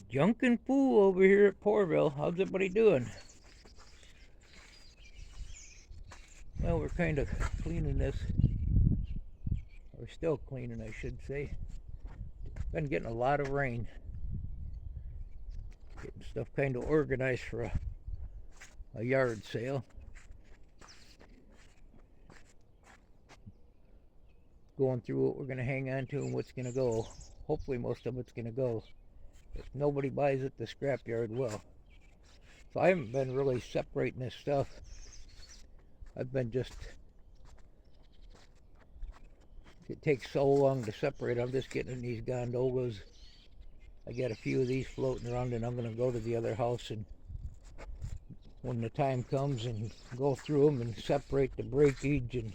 Junkin' Fool over here at Pourville. How's everybody doing? Well, we're kind of cleaning this. We're still cleaning, I should say. Been getting a lot of rain. Getting stuff kind of organized for a yard sale. Going through what we're going to hang on to and what's going to go. Hopefully most of it's going to go. If nobody buys it, the scrapyard will. So I haven't been really separating this stuff. I've been just... It takes so long to separate. I'm just getting in these gondolas. I got a few of these floating around, and I'm going to go to the other house and when the time comes and go through them and separate the breakage, and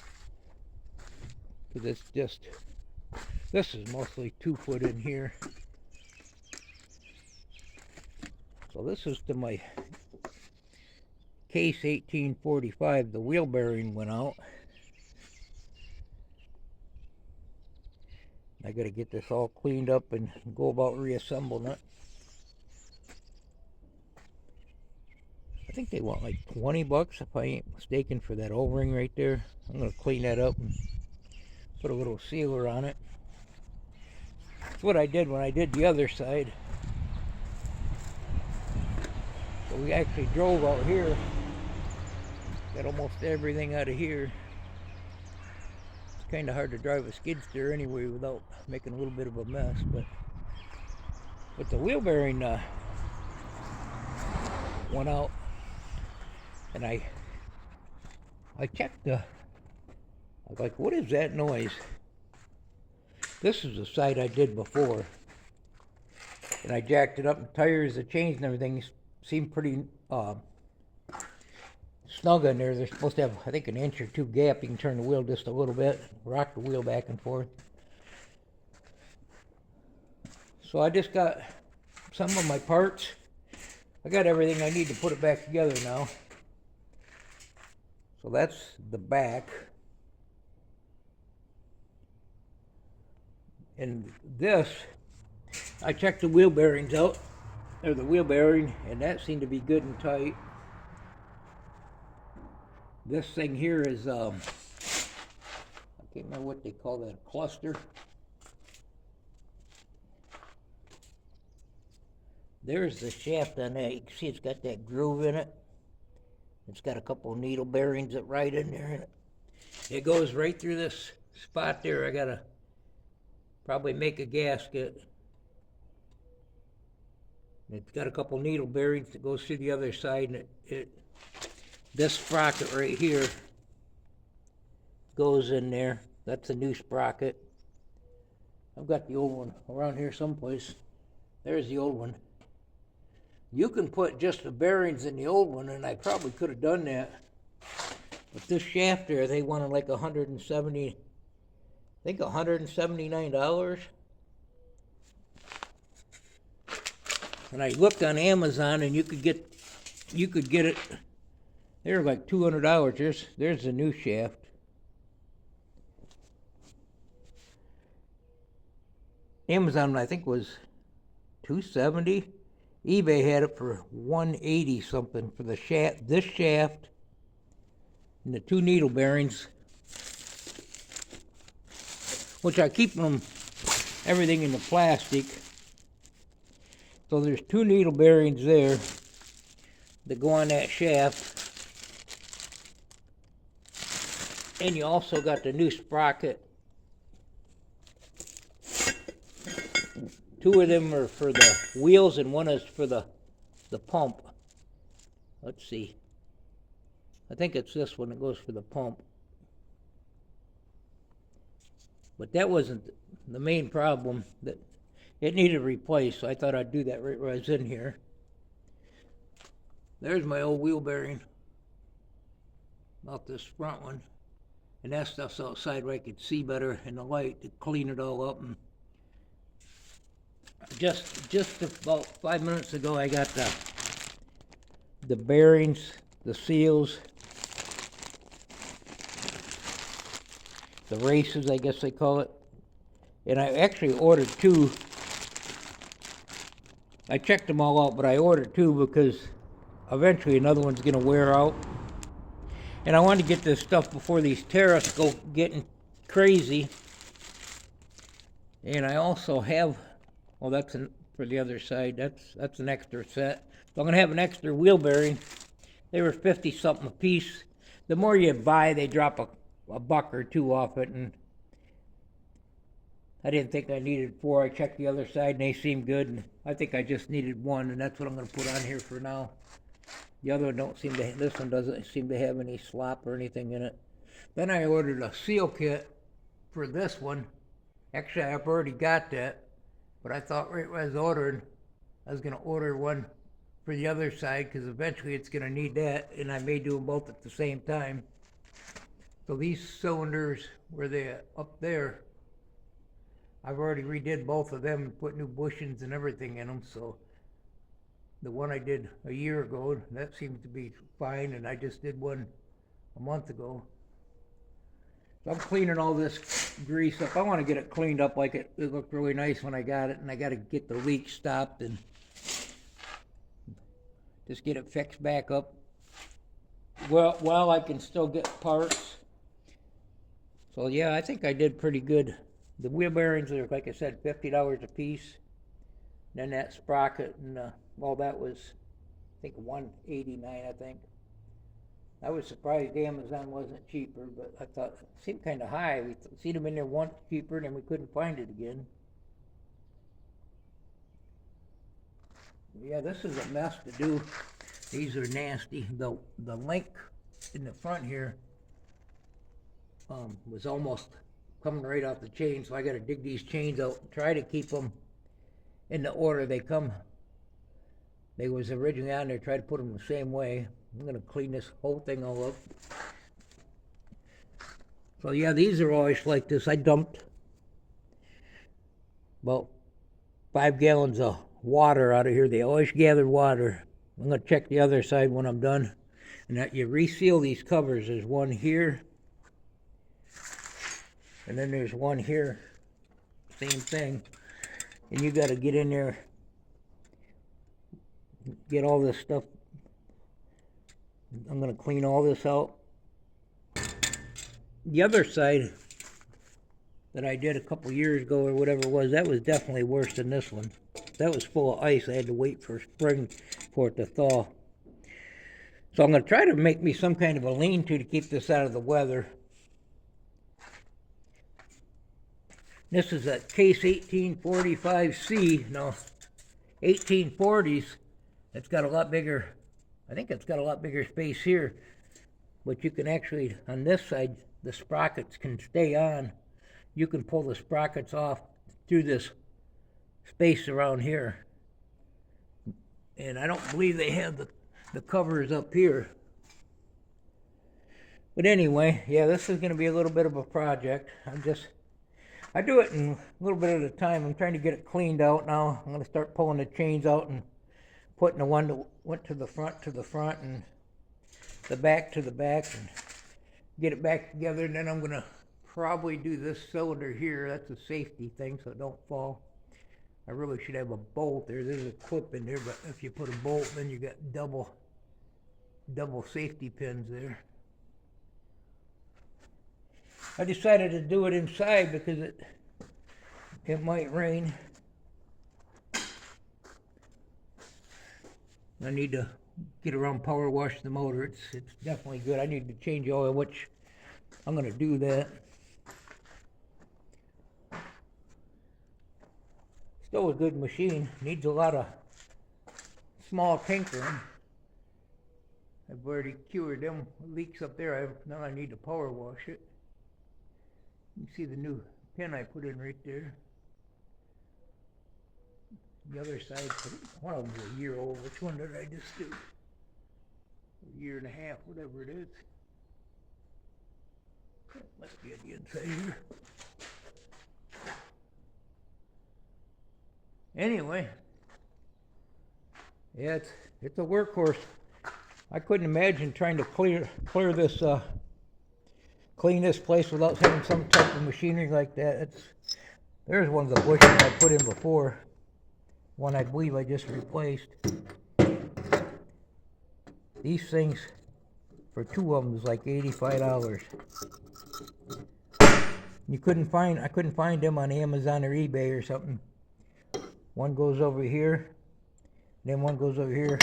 because it's just, this is mostly 2-foot in here. So this is to my case 1845. The wheel bearing went out. I got to get this all cleaned up and go about reassembling it. I think they want like 20 bucks if I ain't mistaken for that O-ring right there. I'm going to clean that up and put a little sealer on it. That's what I did when I did the other side. So we actually drove out here. Got almost everything out of here. It's kind of hard to drive a skid steer anyway without making a little bit of a mess, but the wheel bearing went out, and I checked I was like, what is that noise? This is the side I did before, and I jacked it up, and tires, the chains and everything seemed pretty snug in there. They're supposed to have, I think, an inch or two gap. You can turn the wheel just a little bit, rock the wheel back and forth. So I just got some of my parts. I got everything I need to put it back together now. So that's the back. And this, I checked the wheel bearings out, or the wheel bearing, and that seemed to be good and tight. This thing here is, I can't remember what they call that, a cluster. There's the shaft on that. You can see it's got that groove in it. It's got a couple of needle bearings that ride in there, and it goes right through this spot there. I gotta probably make a gasket. It's got a couple needle bearings that goes through the other side, and this sprocket right here goes in there. That's a new sprocket. I've got the old one around here someplace. There's the old one. You can put just the bearings in the old one, and I probably could have done that. But this shaft there, they wanted like $170, I think $179. And I looked on Amazon, and you could get it. They're like $200. There's the new shaft. Amazon, I think, was $270. eBay had it for $180 something for the shaft, this shaft, and the two needle bearings, which I keep them everything in the plastic. So there's two needle bearings there that go on that shaft. And you also got the new sprocket. Two of them are for the wheels and one is for the pump. Let's see. I think it's this one that goes for the pump. But that wasn't the main problem. That it needed replaced, so I thought I'd do that right where I was in here. There's my old wheel bearing. About this front one. And that stuff's outside where I could see better in the light to clean it all up. And just about 5 minutes ago, I got the bearings, the seals, the races, I guess they call it. And I actually ordered two I checked them all out, but I ordered two because eventually another one's going to wear out. And I wanted to get this stuff before these tariffs go getting crazy. And I also have, well, that's for the other side. That's an extra set. So I'm going to have an extra wheel bearing. They were 50 something a piece. The more you buy, they drop a buck or two off it, and I didn't think I needed 4. I checked the other side and they seemed good, and I think I just needed 1, and that's what I'm going to put on here for now. The other one don't seem to, this one doesn't seem to have any slop or anything in it. Then I ordered a seal kit for this one. Actually, I've already got that, but I thought right when I was ordering, I was going to order one for the other side because eventually it's going to need that, and I may do them both at the same time. So these cylinders, where they up there, I've already redid both of them and put new bushings and everything in them. So the one I did a year ago, that seems to be fine, and I just did one a month ago. So I'm cleaning all this grease up. I want to get it cleaned up like it looked really nice when I got it, and I got to get the leak stopped and just get it fixed back up. Well, while I can still get parts. So yeah, I think I did pretty good. The wheel bearings are, like I said, $50 a piece. Then that sprocket, and well, that was, I think, $189, I think. I was surprised Amazon wasn't cheaper, but I thought it seemed kind of high. We seen them in there once cheaper, and then we couldn't find it again. Yeah, this is a mess to do. These are nasty. The link in the front here was almost coming right off the chain, so I got to dig these chains out and try to keep them in the order they come. They was originally on there, try to put them the same way. I'm going to clean this whole thing all up. So yeah, these are always like this. I dumped about 5 gallons of water out of here. They always gather water. I'm going to check the other side when I'm done. And that you reseal these covers. There's one here, and then there's one here. Same thing. And you got to get in there, get all this stuff. I'm going to clean all this out. The other side that I did a couple years ago or whatever it was, that was definitely worse than this one. That was full of ice. I had to wait for spring for it to thaw. So I'm going to try to make me some kind of a lean-to keep this out of the weather. This is a Case 1845C. Now, 1840s, it's got a lot bigger, I think it's got a lot bigger space here. But you can actually, on this side, the sprockets can stay on. You can pull the sprockets off through this space around here. And I don't believe they have the covers up here. But anyway, yeah, this is going to be a little bit of a project. I do it in a little bit at a time. I'm trying to get it cleaned out now. I'm going to start pulling the chains out and putting the one that went to the front and the back to the back, and get it back together. And then I'm going to probably do this cylinder here. That's a safety thing so it don't fall. I really should have a bolt there. There's a clip in there, but if you put a bolt, then you got double safety pins there. I decided to do it inside because it might rain. I need to get around power wash the motor. It's definitely good. I need to change oil, which I'm going to do that. Still a good machine. Needs a lot of small tinkering. I've already cured them leaks up there. Now I need to power wash it. You can see the new pin I put in right there. The other side, I think one of them's a year old. Which one did I just do? A year and a half, whatever it is. Must be at the inside here. Anyway, yeah, it's a workhorse. I couldn't imagine trying to clear this, clean this place without having some type of machinery like that. There's one of the bushes I put in before. one I believe I just replaced. These things, for two of them, is like $85. I couldn't find them on Amazon or eBay or something. One goes over here, then one goes over here.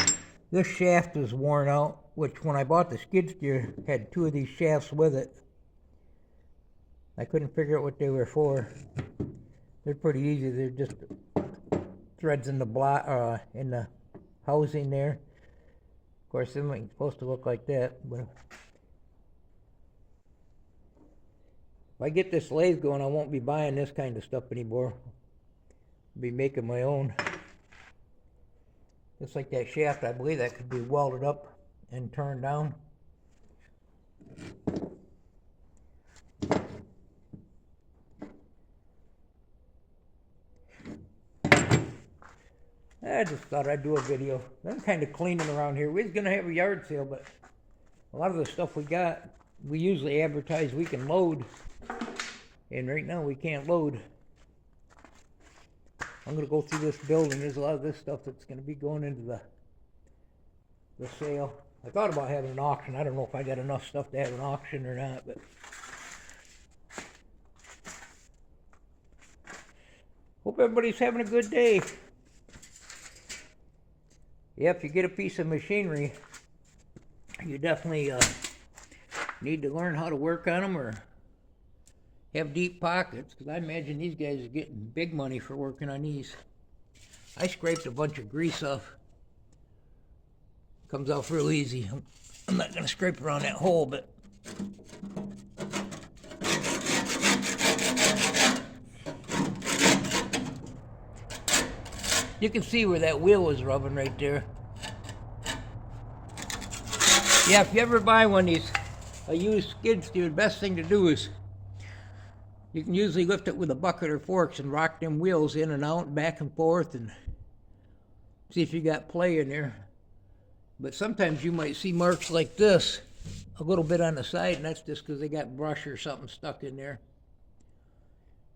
This shaft is worn out, which when I bought the skid steer, had two of these shafts with it. I couldn't figure out what they were for. They're pretty easy. They're just threads in the block, in the housing there. Of course, them ain't supposed to look like that. But if I get this lathe going, I won't be buying this kind of stuff anymore. I'll be making my own. Just like that shaft, I believe that could be welded up and turned down. I just thought I'd do a video. I'm kind of cleaning around here. We was going to have a yard sale, but a lot of the stuff we got, we usually advertise we can load. And right now we can't load. I'm going to go through this building. There's a lot of this stuff that's going to be going into the sale. I thought about having an auction. I don't know if I got enough stuff to have an auction or not, but hope everybody's having a good day. Yeah, if you get a piece of machinery, you definitely need to learn how to work on them or have deep pockets, because I imagine these guys are getting big money for working on these. I scraped a bunch of grease off. Comes off real easy. I'm not going to scrape around that hole, but you can see where that wheel was rubbing right there. Yeah, if you ever buy one of these, a used skid steer, the best thing to do is you can usually lift it with a bucket or forks and rock them wheels in and out, back and forth, and see if you got play in there. But sometimes you might see marks like this a little bit on the side, and that's just because they got brush or something stuck in there.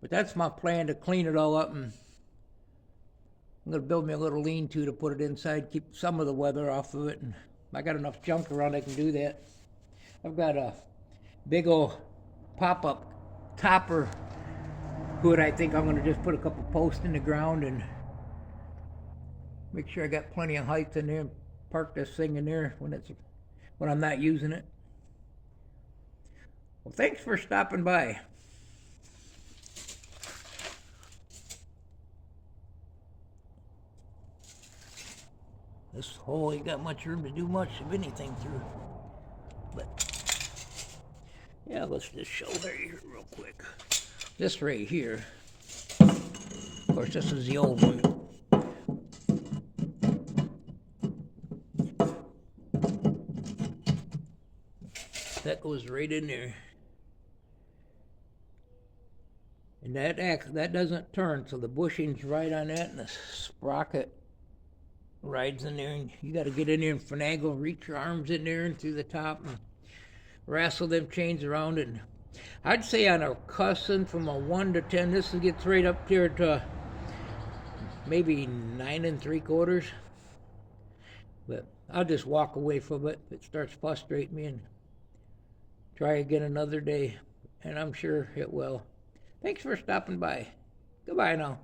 But that's my plan, to clean it all up, and I'm going to build me a little lean-to to put it inside, keep some of the weather off of it. And I got enough junk around I can do that. I've got a big old pop-up topper hood. I think I'm going to just put a couple posts in the ground and make sure I got plenty of height in there and park this thing in there when I'm not using it. Well, thanks for stopping by. This hole ain't got much room to do much of anything through. But yeah, let's just show right here real quick. This right here, of course, this is the old one. That goes right in there. And that doesn't turn, so the bushing's right on that, and the sprocket rides in there, and you got to get in there and finagle, reach your arms in there and through the top and wrestle them chains around. And I'd say on a custom from a 1 to 10, this gets right up there to maybe 9 3/4. But I'll just walk away from it if it starts frustrating me and try again another day, and I'm sure it will. Thanks for stopping by. Goodbye now.